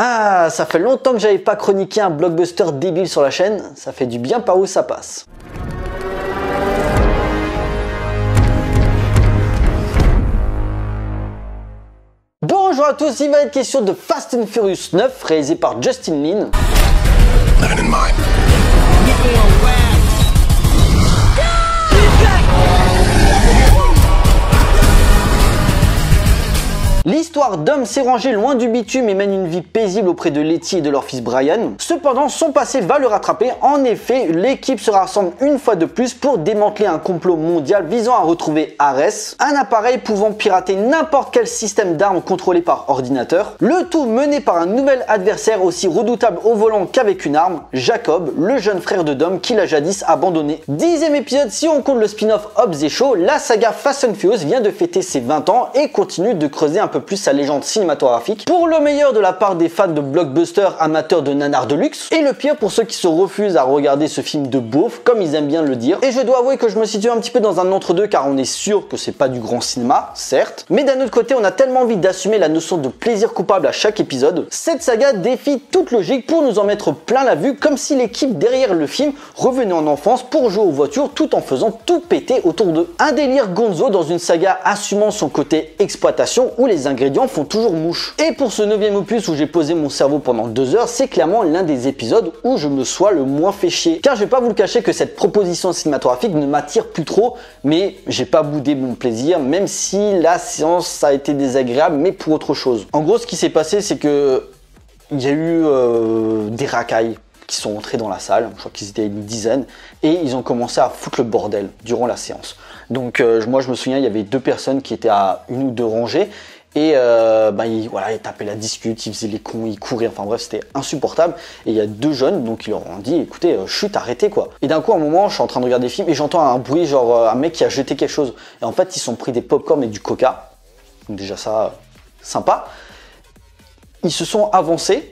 Ah, ça fait longtemps que j'avais pas chroniqué un blockbuster débile sur la chaîne, ça fait du bien par où ça passe. Bonjour à tous, il va être question de Fast and Furious 9, réalisé par Justin Lin. L'histoire d'Homme s'est rangé loin du bitume et mène une vie paisible auprès de Letty et de leur fils Brian. Cependant, son passé va le rattraper. En effet, l'équipe se rassemble une fois de plus pour démanteler un complot mondial visant à retrouver Ares, un appareil pouvant pirater n'importe quel système d'armes contrôlé par ordinateur. Le tout mené par un nouvel adversaire aussi redoutable au volant qu'avec une arme, Jacob, le jeune frère de Dom qui l'a jadis abandonné. 10e épisode si on compte le spin-off Hobbs et Shaw, la saga Fast and Furious vient de fêter ses 20 ans et continue de creuser un peu plus sa légende cinématographique, pour le meilleur de la part des fans de blockbusters amateurs de nanars de luxe, et le pire pour ceux qui se refusent à regarder ce film de beauf, comme ils aiment bien le dire. Et je dois avouer que je me situe un petit peu dans un entre-deux, car on est sûr que c'est pas du grand cinéma, certes, mais d'un autre côté on a tellement envie d'assumer la notion de plaisir coupable à chaque épisode. Cette saga défie toute logique pour nous en mettre plein la vue, comme si l'équipe derrière le film revenait en enfance pour jouer aux voitures tout en faisant tout péter autour d'eux. Un délire gonzo dans une saga assumant son côté exploitation où les ingrédients font toujours mouche. Et pour ce 9e opus où j'ai posé mon cerveau pendant 2 heures, c'est clairement l'un des épisodes où je me sois le moins fait chier. Car je vais pas vous le cacher que cette proposition cinématographique ne m'attire plus trop, mais j'ai pas boudé mon plaisir, même si la séance a été désagréable, mais pour autre chose. En gros, ce qui s'est passé, c'est que il y a eu des racailles qui sont entrés dans la salle, je crois qu'ils étaient une dizaine, et ils ont commencé à foutre le bordel durant la séance. Donc moi je me souviens, il y avait 2 personnes qui étaient à 1 ou 2 rangées, et ils tapaient la discute, ils faisaient les cons, ils couraient, enfin bref c'était insupportable. Et il y a 2 jeunes, donc ils leur ont dit écoutez, chut, arrêtez quoi. Et d'un coup à un moment je suis en train de regarder des films et j'entends un bruit genre un mec qui a jeté quelque chose. Et en fait ils se sont pris des pop-corn et du coca, donc déjà ça, sympa. Ils se sont avancés.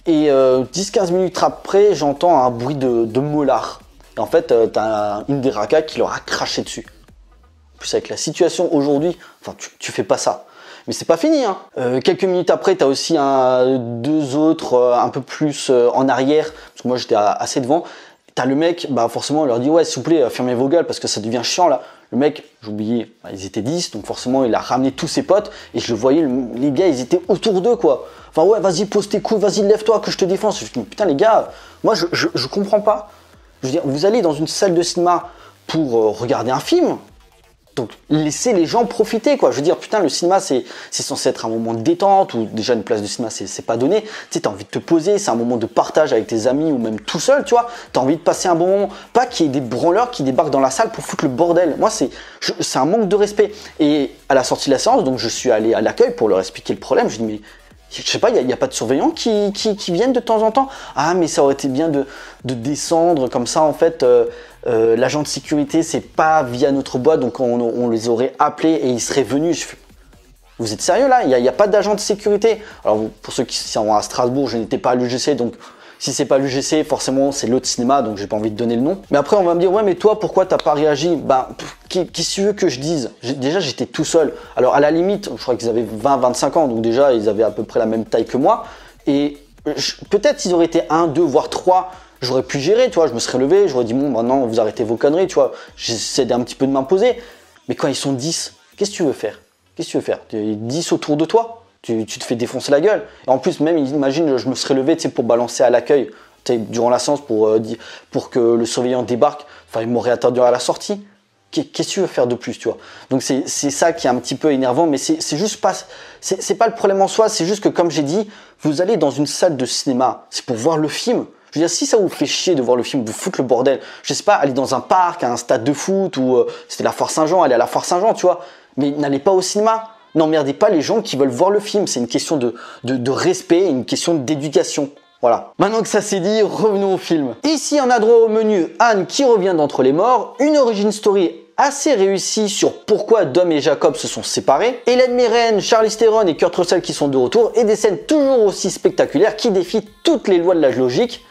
Et 10-15 minutes après, j'entends un bruit de molar. Et en fait, t'as une des racailles qui leur a craché dessus. En plus, avec la situation aujourd'hui, enfin, tu fais pas ça. Mais c'est pas fini, hein. Quelques minutes après, t'as aussi 2 autres un peu plus en arrière, parce que moi j'étais assez devant. T'as le mec, forcément, il leur dit ouais, s'il vous plaît, fermez vos gueules parce que ça devient chiant là. Le mec, j'ai oublié, ils étaient 10, donc forcément il a ramené tous ses potes et je le voyais, les gars, ils étaient autour d'eux quoi. Enfin ouais, vas-y, pose tes couilles, vas-y, lève-toi que je te défends. Je dis putain les gars, moi je comprends pas. Je veux dire, vous allez dans une salle de cinéma pour regarder un film. Donc laissez les gens profiter quoi. Je veux dire putain le cinéma c'est censé être un moment de détente ou déjà une place de cinéma c'est pas donné. Tu sais t'as envie de te poser, c'est un moment de partage avec tes amis ou même tout seul tu vois. T'as envie de passer un bon moment, pas qu'il y ait des branleurs qui débarquent dans la salle pour foutre le bordel. Moi c'est un manque de respect. Et à la sortie de la séance donc je suis allé à l'accueil pour leur expliquer le problème. Je dis mais je sais pas, il n'y a pas de surveillants qui viennent de temps en temps. Ah mais ça aurait été bien de descendre comme ça en fait. L'agent de sécurité c'est pas via notre boîte donc on les aurait appelés et ils seraient venus. Je fais, vous êtes sérieux là? Il n'y a pas d'agent de sécurité. Alors pour ceux qui sont à Strasbourg, je n'étais pas à l'UGC donc si c'est pas l'UGC forcément c'est l'autre cinéma donc j'ai pas envie de donner le nom. Mais après on va me dire ouais mais toi pourquoi t'as pas réagi? Qu'est-ce que tu veux que je dise? Déjà j'étais tout seul. Alors à la limite je crois qu'ils avaient 20-25 ans donc déjà ils avaient à peu près la même taille que moi. Et peut-être s'ils auraient été 1, 2 voire 3, j'aurais pu gérer, tu vois, je me serais levé, j'aurais dit bon maintenant vous arrêtez vos conneries, tu vois, j'essaie d'un petit peu de m'imposer. Mais quand ils sont 10, qu'est-ce que tu veux faire? Qu'est-ce que tu veux faire? 10 autour de toi, tu te fais défoncer la gueule. Et en plus même imagine je me serais levé tu sais, pour balancer à l'accueil durant la séance pour que le surveillant débarque, enfin il m'aurait attendu à la sortie. Qu'est-ce que tu veux faire de plus, tu vois? Donc c'est ça qui est un petit peu énervant, mais c'est juste pas, c'est pas le problème en soi, c'est juste que comme j'ai dit, vous allez dans une salle de cinéma, c'est pour voir le film. Je veux dire, si ça vous fait chier de voir le film, vous foutre le bordel, je sais pas, aller dans un parc, à un stade de foot, ou c'était la Foire Saint-Jean, aller à la Foire Saint-Jean, tu vois, mais n'allez pas au cinéma. N'emmerdez pas les gens qui veulent voir le film, c'est une question de respect, une question d'éducation. Voilà. Maintenant que ça c'est dit, revenons au film. Ici, on a droit au menu Anne qui revient d'entre les morts, une origin story assez réussie sur pourquoi Dom et Jacob se sont séparés, Hélène Mirren, Charlize Theron et Kurt Russell qui sont de retour, et des scènes toujours aussi spectaculaires qui défient toutes les lois de la logique.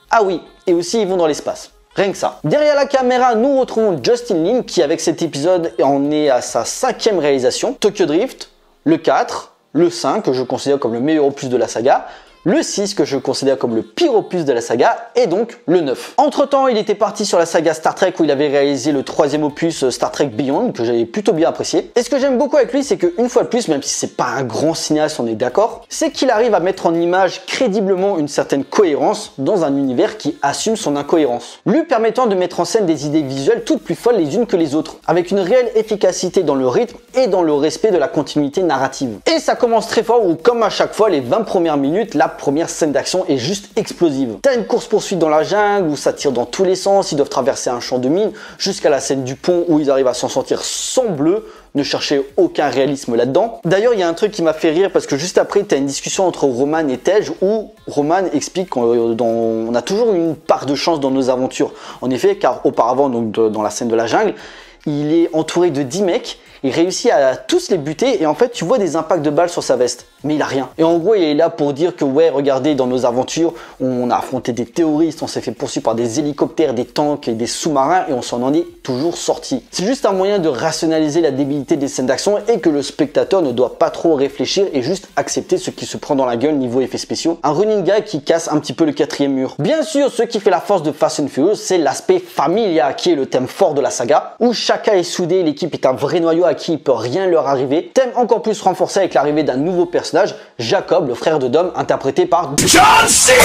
Ah oui, et aussi ils vont dans l'espace. Rien que ça. Derrière la caméra, nous retrouvons Justin Lin qui avec cet épisode en est à sa 5e réalisation, Tokyo Drift, le 4, le 5 que je considère comme le meilleur opus de la saga, le 6 que je considère comme le pire opus de la saga, et donc le 9. Entre temps, il était parti sur la saga Star Trek où il avait réalisé le 3e opus Star Trek Beyond, que j'avais plutôt bien apprécié. Et ce que j'aime beaucoup avec lui, c'est qu'une fois de plus, même si c'est pas un grand cinéaste, on est d'accord, c'est qu'il arrive à mettre en image crédiblement une certaine cohérence dans un univers qui assume son incohérence, lui permettant de mettre en scène des idées visuelles toutes plus folles les unes que les autres, avec une réelle efficacité dans le rythme et dans le respect de la continuité narrative. Et ça commence très fort où, comme à chaque fois, les 20 premières minutes, la première scène d'action est juste explosive. T'as une course-poursuite dans la jungle où ça tire dans tous les sens, ils doivent traverser un champ de mines, jusqu'à la scène du pont où ils arrivent à s'en sortir sans bleu. Ne cherchez aucun réalisme là-dedans. D'ailleurs, il y a un truc qui m'a fait rire parce que juste après, tu as une discussion entre Roman et Tej où Roman explique qu'on a toujours une part de chance dans nos aventures. En effet, car auparavant, donc dans la scène de la jungle, il est entouré de 10 mecs. Il réussit à tous les buter et en fait tu vois des impacts de balles sur sa veste, mais il a rien. Et en gros il est là pour dire que ouais, regardez, dans nos aventures on a affronté des terroristes, on s'est fait poursuivre par des hélicoptères, des tanks et des sous-marins et on s'en en est toujours sorti. C'est juste un moyen de rationaliser la débilité des scènes d'action et que le spectateur ne doit pas trop réfléchir et juste accepter ce qui se prend dans la gueule niveau effets spéciaux. Un running gag qui casse un petit peu le 4e mur. Bien sûr, ce qui fait la force de Fast and Furious, c'est l'aspect familia qui est le thème fort de la saga, où chacun est soudé, l'équipe est un vrai noyau à qui il peut rien leur arriver. Thème encore plus renforcé avec l'arrivée d'un nouveau personnage, Jacob, le frère de Dom, interprété par John Cena.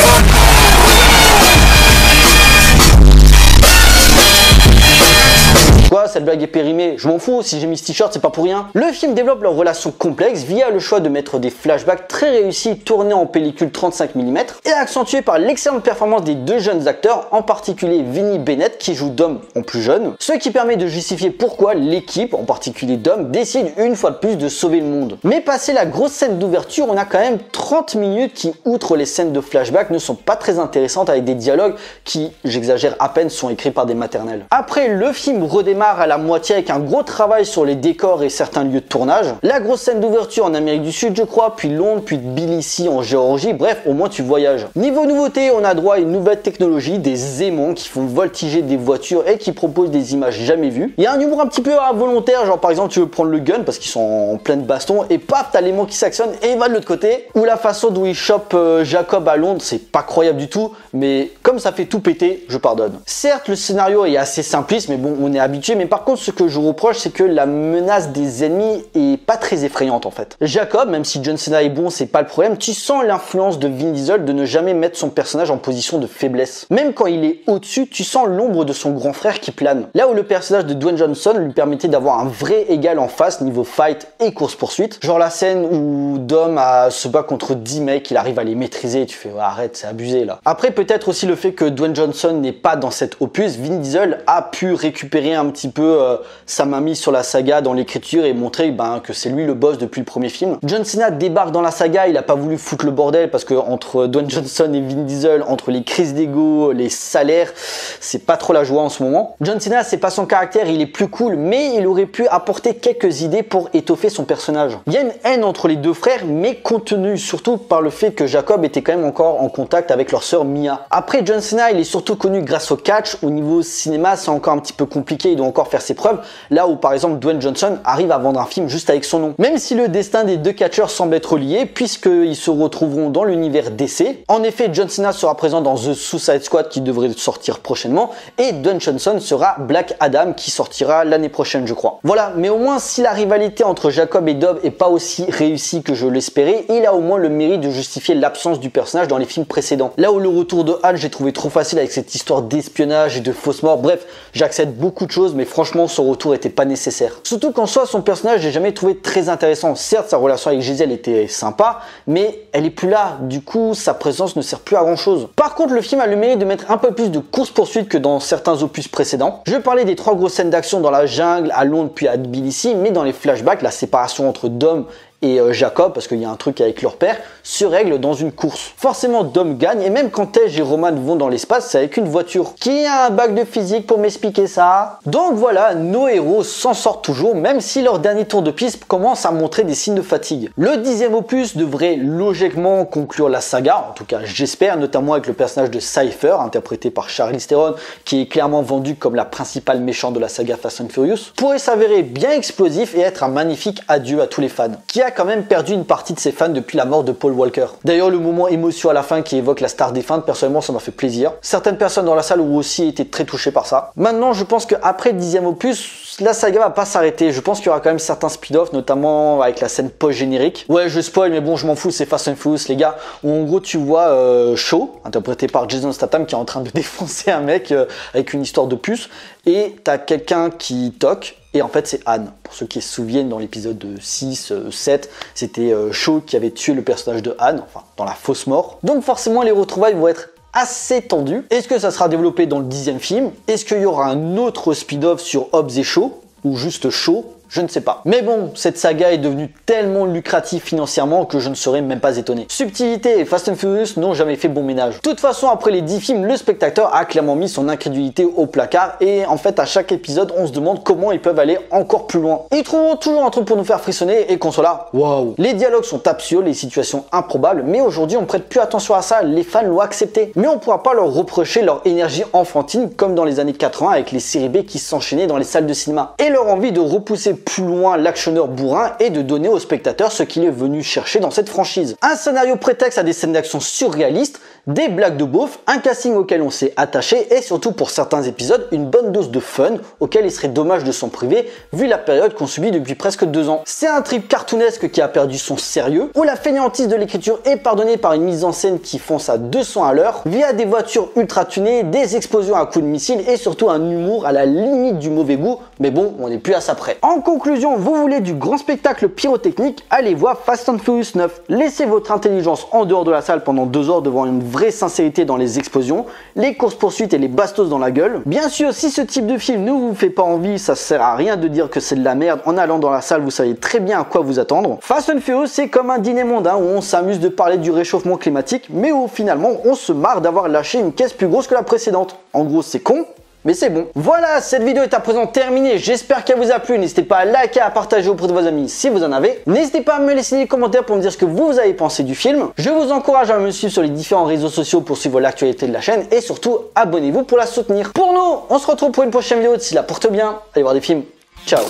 Quoi, cette blague est périmée? Je m'en fous, si j'ai mis ce t-shirt, c'est pas pour rien. Le film développe leur relation complexe via le choix de mettre des flashbacks très réussis tournés en pellicule 35 mm et accentués par l'excellente performance des deux jeunes acteurs, en particulier Vinny Bennett qui joue Dom en plus jeune, ce qui permet de justifier pourquoi l'équipe, en particulier Dom, décide une fois de plus de sauver le monde. Mais passé la grosse scène d'ouverture, on a quand même 30 minutes qui, outre les scènes de flashback, ne sont pas très intéressantes avec des dialogues qui, j'exagère à peine, sont écrits par des maternelles. Après, le film redémarre à la moitié avec un gros travail sur les décors et certains lieux de tournage. La grosse scène d'ouverture en Amérique du Sud, je crois, puis Londres, puis Tbilissi en Géorgie, bref, au moins tu voyages. Niveau nouveauté, on a droit à une nouvelle technologie, des aimants qui font voltiger des voitures et qui proposent des images jamais vues. Il y a un humour un petit peu involontaire, genre par exemple tu veux prendre le gun parce qu'ils sont en pleine baston et paf, t'as l'aimant qui s'actionne et il va de l'autre côté. Ou la façon dont il chope Jacob à Londres, c'est pas croyable du tout, mais comme ça fait tout péter, je pardonne. Certes, le scénario est assez simpliste, mais bon, on est habitué. Mais par contre, ce que je reproche, c'est que la menace des ennemis est pas très effrayante en fait. Jacob, même si John Cena est bon, c'est pas le problème, tu sens l'influence de Vin Diesel de ne jamais mettre son personnage en position de faiblesse. Même quand il est au-dessus, tu sens l'ombre de son grand frère qui plane. Là où le personnage de Dwayne Johnson lui permettait d'avoir un vrai égal en face niveau fight et course-poursuite. Genre la scène où Dom se bat contre 10 mecs, il arrive à les maîtriser et tu fais ouais, arrête, c'est abusé là. Après, peut-être aussi le fait que Dwayne Johnson n'est pas dans cet opus, Vin Diesel a pu récupérer un petit peu sa mamie sur la saga dans l'écriture et montrer que c'est lui le boss depuis le premier film. John Cena débarque dans la saga, il a pas voulu foutre le bordel parce que entre Dwayne Johnson et Vin Diesel, entre les crises d'ego, les salaires, c'est pas trop la joie en ce moment. John Cena, c'est pas son caractère, il est plus cool, mais il aurait pu apporter quelques idées pour étoffer son personnage. Il y a une haine entre les deux frères, mais contenue surtout par le fait que Jacob était quand même encore en contact avec leur sœur Mia. Après, John Cena, il est surtout connu grâce au catch. Au niveau cinéma, c'est encore un petit peu compliqué, il doit encore faire ses preuves. Là où par exemple Dwayne Johnson arrive à vendre un film juste avec son nom. Même si le destin des deux catcheurs semble être lié, puisqu'ils se retrouveront dans l'univers DC. En effet, John Cena sera présent dans The Suicide Squad qui devrait sortir prochainement, et Dwayne Johnson sera Black Adam qui sortira l'année prochaine, je crois. Voilà, mais au moins si la rivalité entre Jacob et Dom est pas aussi réussie que je l'espérais, il a au moins le mérite de justifier l'absence du personnage dans les films précédents. Là où le retour de Hal, j'ai trouvé trop facile avec cette histoire d'espionnage et de fausse mort. Bref, j'accepte beaucoup de choses, mais franchement son retour était pas nécessaire. Surtout qu'en soi, son personnage, j'ai jamais trouvé très intéressant. Certes, sa relation avec Giselle était sympa, mais elle est plus là. Du coup, sa présence ne sert plus à grand chose. Par contre, le film a le mérite de mettre un peu plus de course-poursuite que dans certains opus précédents. Je parlais des 3 grosses scènes d'action dans la jungle, à Londres puis à Tbilissi, mais dans les flashbacks, la séparation entre Dom et Jacob, parce qu'il y a un truc avec leur père, se règle dans une course. Forcément, Dom gagne, et même quand Tej et Roman vont dans l'espace, c'est avec une voiture. Qui a un bac de physique pour m'expliquer ça? Donc voilà, nos héros s'en sortent toujours, même si leur dernier tour de piste commence à montrer des signes de fatigue. Le 10e opus devrait logiquement conclure la saga, en tout cas j'espère, notamment avec le personnage de Cypher, interprété par Charlize Theron, qui est clairement vendu comme la principale méchante de la saga Fast and Furious, pourrait s'avérer bien explosif et être un magnifique adieu à tous les fans. Qui a quand même perdu une partie de ses fans depuis la mort de Paul Walker. D'ailleurs, le moment émotion à la fin qui évoque la star défunte, personnellement, ça m'a fait plaisir. Certaines personnes dans la salle ont aussi été très touchées par ça. Maintenant, je pense qu'après le 10e opus, la saga va pas s'arrêter. Je pense qu'il y aura quand même certains speed-offs, notamment avec la scène post-générique. Ouais, je spoil, mais bon, je m'en fous, c'est Fast and Furious, les gars. Où en gros, tu vois Shaw, interprété par Jason Statham, qui est en train de défoncer un mec avec une histoire de puce. Et t'as quelqu'un qui toque. Et en fait, c'est Anne. Pour ceux qui se souviennent, dans l'épisode 6, 7, c'était Shaw qui avait tué le personnage de Anne, enfin, dans la fausse mort. Donc forcément, les retrouvailles vont être assez tendues. Est-ce que ça sera développé dans le 10e film? Est-ce qu'il y aura un autre speed-off sur Hobbs et Shaw? Ou juste Shaw? Je ne sais pas. Mais bon, cette saga est devenue tellement lucrative financièrement que je ne serais même pas étonné. Subtilité et Fast and Furious n'ont jamais fait bon ménage. De toute façon, après les 10 films, le spectateur a clairement mis son incrédulité au placard et en fait, à chaque épisode, on se demande comment ils peuvent aller encore plus loin. Ils trouveront toujours un truc pour nous faire frissonner et qu'on soit là, waouh. Les dialogues sont absurdes, les situations improbables, mais aujourd'hui, on prête plus attention à ça, les fans l'ont accepté. Mais on pourra pas leur reprocher leur énergie enfantine comme dans les années 80 avec les séries B qui s'enchaînaient dans les salles de cinéma et leur envie de repousser plus loin l'actionneur bourrin et de donner au spectateur ce qu'il est venu chercher dans cette franchise. Un scénario prétexte à des scènes d'action surréalistes, des blagues de beauf, un casting auquel on s'est attaché et surtout pour certains épisodes une bonne dose de fun auquel il serait dommage de s'en priver vu la période qu'on subit depuis presque 2 ans. C'est un trip cartoonesque qui a perdu son sérieux, où la fainéantise de l'écriture est pardonnée par une mise en scène qui fonce à 200 à l'heure via des voitures ultra tunées, des explosions à coups de missile et surtout un humour à la limite du mauvais goût, mais bon, on n'est plus à ça près. En conclusion, vous voulez du grand spectacle pyrotechnique, allez voir Fast and Furious 9. Laissez votre intelligence en dehors de la salle pendant 2 heures devant une vraie sincérité dans les explosions, les courses-poursuites et les bastos dans la gueule. Bien sûr, si ce type de film ne vous fait pas envie, ça sert à rien de dire que c'est de la merde. En allant dans la salle, vous savez très bien à quoi vous attendre. Fast and Furious, c'est comme un dîner mondain où on s'amuse de parler du réchauffement climatique, mais où finalement on se marre d'avoir lâché une caisse plus grosse que la précédente. En gros, c'est con, mais c'est bon. Voilà, cette vidéo est à présent terminée. J'espère qu'elle vous a plu. N'hésitez pas à liker, à partager auprès de vos amis si vous en avez. N'hésitez pas à me laisser des commentaires pour me dire ce que vous avez pensé du film. Je vous encourage à me suivre sur les différents réseaux sociaux pour suivre l'actualité de la chaîne. Et surtout, abonnez-vous pour la soutenir. Pour nous, on se retrouve pour une prochaine vidéo. D'ici là, porte bien. Allez voir des films. Ciao.